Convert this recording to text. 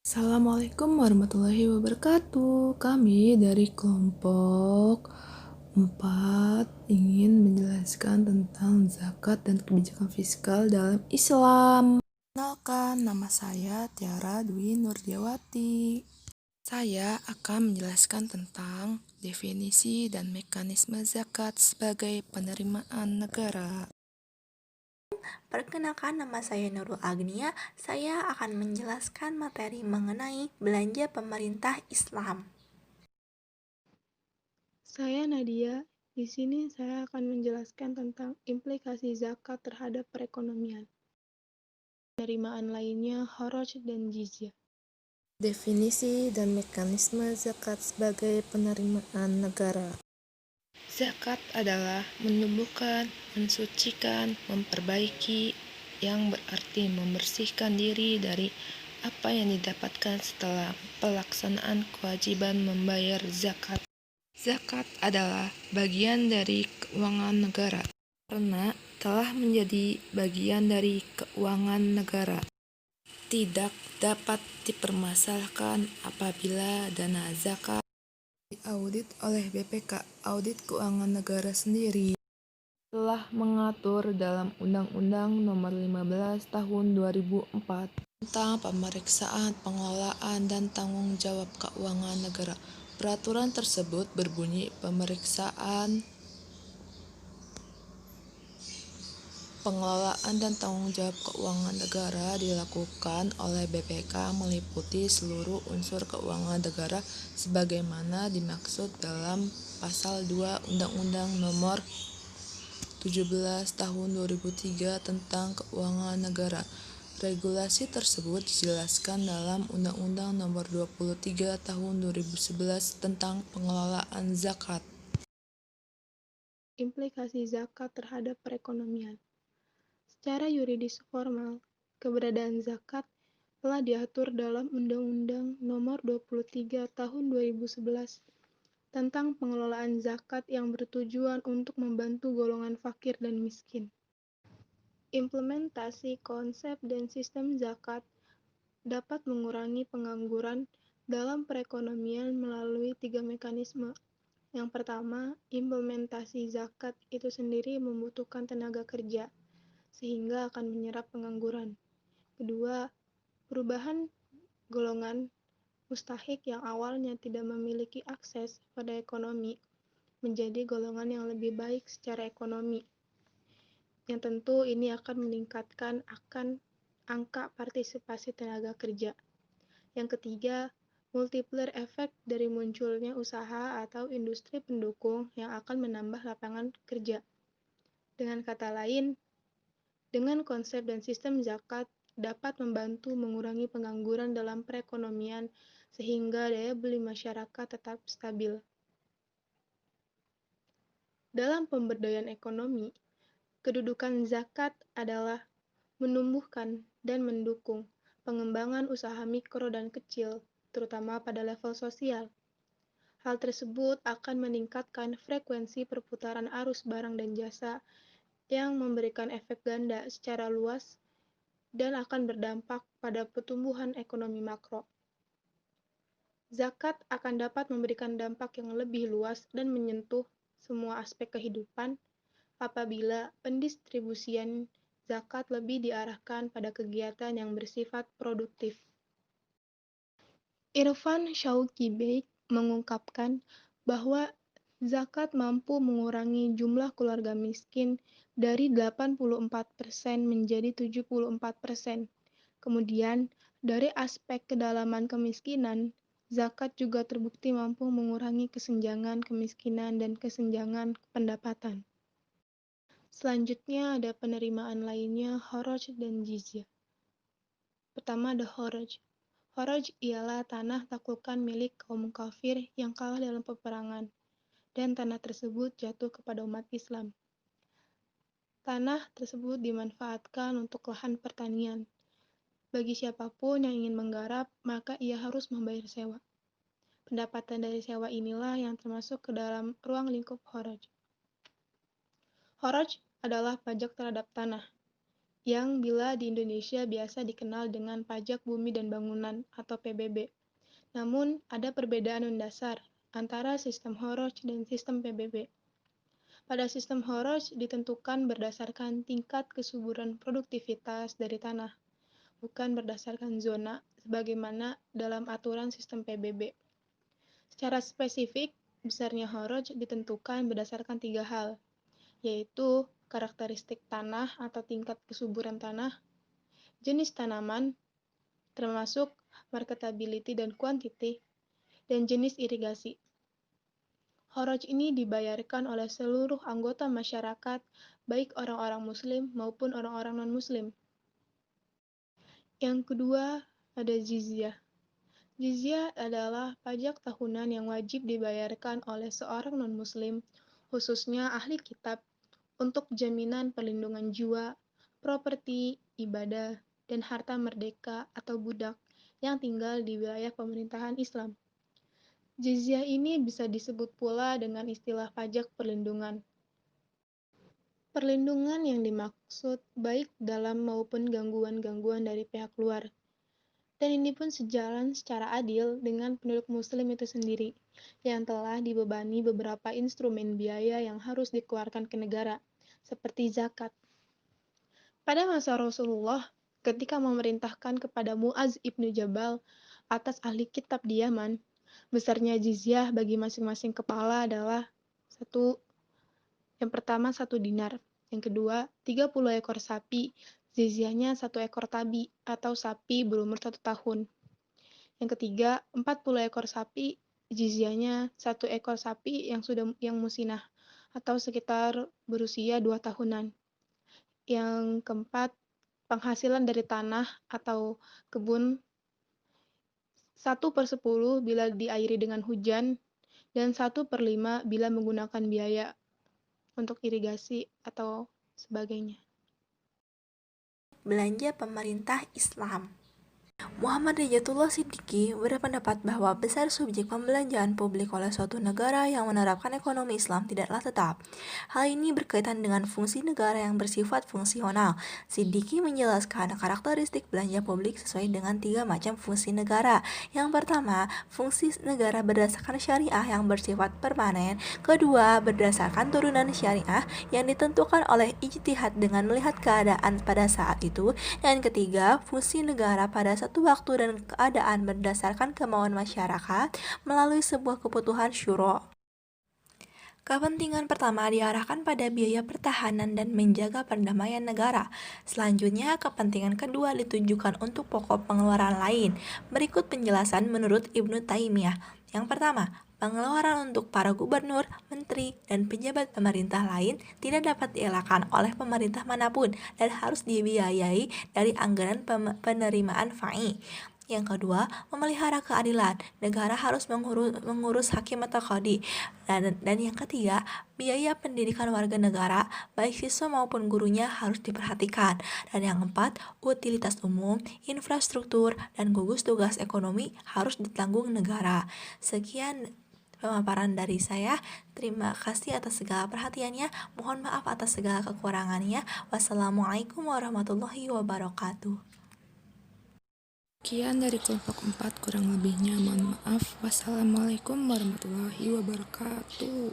Assalamualaikum warahmatullahi wabarakatuh. Kami dari kelompok 4 ingin menjelaskan tentang zakat dan kebijakan fiskal dalam Islam. Kenalkan, nama saya Tiara Dwi Nurdiawati. Saya akan menjelaskan tentang definisi dan mekanisme zakat sebagai penerimaan negara. Perkenalkan, nama saya Nurul Agnia. Saya akan menjelaskan materi mengenai belanja pemerintah Islam. Saya Nadia. Di sini saya akan menjelaskan tentang implikasi zakat terhadap perekonomian. Penerimaan lainnya, kharaj dan jizyah. Definisi dan mekanisme zakat sebagai penerimaan negara. Zakat adalah menumbuhkan, mensucikan, memperbaiki, yang berarti membersihkan diri dari apa yang didapatkan setelah pelaksanaan kewajiban membayar zakat. Zakat adalah bagian dari keuangan negara karena telah menjadi bagian dari keuangan negara. Tidak dapat dipermasalahkan apabila dana zakat diaudit oleh BPK, Audit Keuangan Negara sendiri, telah mengatur dalam Undang-Undang Nomor 15 Tahun 2004 tentang pemeriksaan, pengelolaan, dan tanggung jawab keuangan negara. Peraturan tersebut berbunyi pengelolaan dan tanggung jawab keuangan negara dilakukan oleh BPK meliputi seluruh unsur keuangan negara sebagaimana dimaksud dalam Pasal 2 Undang-Undang Nomor 17 Tahun 2003 tentang Keuangan Negara. Regulasi tersebut dijelaskan dalam Undang-Undang Nomor 23 Tahun 2011 tentang Pengelolaan Zakat. Implikasi zakat terhadap perekonomian. Secara yuridis formal, keberadaan zakat telah diatur dalam Undang-Undang Nomor 23 Tahun 2011 tentang pengelolaan zakat yang bertujuan untuk membantu golongan fakir dan miskin. Implementasi konsep dan sistem zakat dapat mengurangi pengangguran dalam perekonomian melalui 3 mekanisme. Yang pertama, implementasi zakat itu sendiri membutuhkan tenaga kerja, sehingga akan menyerap pengangguran. Kedua, perubahan golongan mustahik yang awalnya tidak memiliki akses pada ekonomi menjadi golongan yang lebih baik secara ekonomi. Yang tentu ini akan meningkatkan angka partisipasi tenaga kerja. Yang ketiga, multiplier efek dari munculnya usaha atau industri pendukung yang akan menambah lapangan kerja. Dengan kata lain, dengan konsep dan sistem zakat dapat membantu mengurangi pengangguran dalam perekonomian sehingga daya beli masyarakat tetap stabil. Dalam pemberdayaan ekonomi, kedudukan zakat adalah menumbuhkan dan mendukung pengembangan usaha mikro dan kecil, terutama pada level sosial. Hal tersebut akan meningkatkan frekuensi perputaran arus barang dan jasa yang memberikan efek ganda secara luas dan akan berdampak pada pertumbuhan ekonomi makro. Zakat akan dapat memberikan dampak yang lebih luas dan menyentuh semua aspek kehidupan apabila pendistribusian zakat lebih diarahkan pada kegiatan yang bersifat produktif. Irfan Shauki Bey mengungkapkan bahwa zakat mampu mengurangi jumlah keluarga miskin dari 84% menjadi 74%. Kemudian, dari aspek kedalaman kemiskinan, zakat juga terbukti mampu mengurangi kesenjangan kemiskinan dan kesenjangan pendapatan. Selanjutnya ada penerimaan lainnya, kharaj dan jizyah. Pertama ada kharaj. Kharaj ialah tanah taklukan milik kaum kafir yang kalah dalam peperangan, dan tanah tersebut jatuh kepada umat Islam. Tanah tersebut dimanfaatkan untuk lahan pertanian. Bagi siapapun yang ingin menggarap, maka ia harus membayar sewa. Pendapatan dari sewa inilah yang termasuk ke dalam ruang lingkup kharaj. Kharaj adalah pajak terhadap tanah. yang bila di Indonesia biasa dikenal dengan pajak bumi dan bangunan atau PBB. Namun, ada perbedaan mendasar antara sistem Horoj dan sistem PBB. Pada sistem Horoj ditentukan berdasarkan tingkat kesuburan produktivitas dari tanah, bukan berdasarkan zona, sebagaimana dalam aturan sistem PBB. Secara spesifik, besarnya Horoj ditentukan berdasarkan 3 hal, yaitu karakteristik tanah atau tingkat kesuburan tanah, jenis tanaman, termasuk marketability dan quantity, dan jenis irigasi. Horoj ini dibayarkan oleh seluruh anggota masyarakat, baik orang-orang Muslim maupun orang-orang non-Muslim. Yang kedua, ada jizyah. Jizyah adalah pajak tahunan yang wajib dibayarkan oleh seorang non-Muslim, khususnya ahli kitab, untuk jaminan perlindungan jiwa, properti, ibadah, dan harta merdeka atau budak yang tinggal di wilayah pemerintahan Islam. Jizyah ini bisa disebut pula dengan istilah pajak perlindungan. Perlindungan yang dimaksud baik dalam maupun gangguan-gangguan dari pihak luar. Dan ini pun sejalan secara adil dengan penduduk Muslim itu sendiri, yang telah dibebani beberapa instrumen biaya yang harus dikeluarkan ke negara, seperti zakat. Pada masa Rasulullah, ketika memerintahkan kepada Mu'adz ibnu Jabal atas ahli kitab di Yaman, besarnya jizyah bagi masing-masing kepala adalah yang pertama 1 dinar, yang kedua 30 ekor sapi, jizyahnya 1 ekor tabi atau sapi berumur 1 tahun. Yang ketiga 40 ekor sapi, jizyahnya 1 ekor sapi yang musinah atau sekitar berusia 2 tahunan. Yang keempat, penghasilan dari tanah atau kebun 1/10 bila diairi dengan hujan dan 1/5 bila menggunakan biaya untuk irigasi atau sebagainya. Belanja pemerintah Islam. Muhammad Riyadullah Siddiqi berpendapat bahwa besar subjek pembelanjaan publik oleh suatu negara yang menerapkan ekonomi Islam tidaklah tetap. Hal ini berkaitan dengan fungsi negara yang bersifat fungsional. Siddiqi menjelaskan karakteristik belanja publik sesuai dengan 3 macam fungsi negara. Yang pertama, fungsi negara berdasarkan syariah yang bersifat permanen. Kedua, berdasarkan turunan syariah yang ditentukan oleh ijtihad dengan melihat keadaan pada saat itu. Dan ketiga, fungsi negara pada satu waktu dan keadaan berdasarkan kemauan masyarakat melalui sebuah kebutuhan syuro. Kepentingan pertama diarahkan pada biaya pertahanan dan menjaga perdamaian negara. Selanjutnya, kepentingan kedua ditujukan untuk pokok pengeluaran lain. Berikut penjelasan menurut Ibnu Taimiyah. Yang pertama, pengeluaran untuk para gubernur, menteri, dan pejabat pemerintah lain tidak dapat dielakkan oleh pemerintah manapun dan harus dibiayai dari anggaran penerimaan FAI. Yang kedua, memelihara keadilan. Negara harus mengurus hakim atau qadhi. Dan yang ketiga, biaya pendidikan warga negara, baik siswa maupun gurunya harus diperhatikan. Dan yang keempat, utilitas umum, infrastruktur, dan gugus tugas ekonomi harus ditanggung negara. Sekian pemaparan dari saya. Terima kasih atas segala perhatiannya. Mohon maaf atas segala kekurangannya. Wassalamualaikum warahmatullahi wabarakatuh. Sekian dari kelompok 4, kurang lebihnya mohon maaf. Wassalamualaikum warahmatullahi wabarakatuh.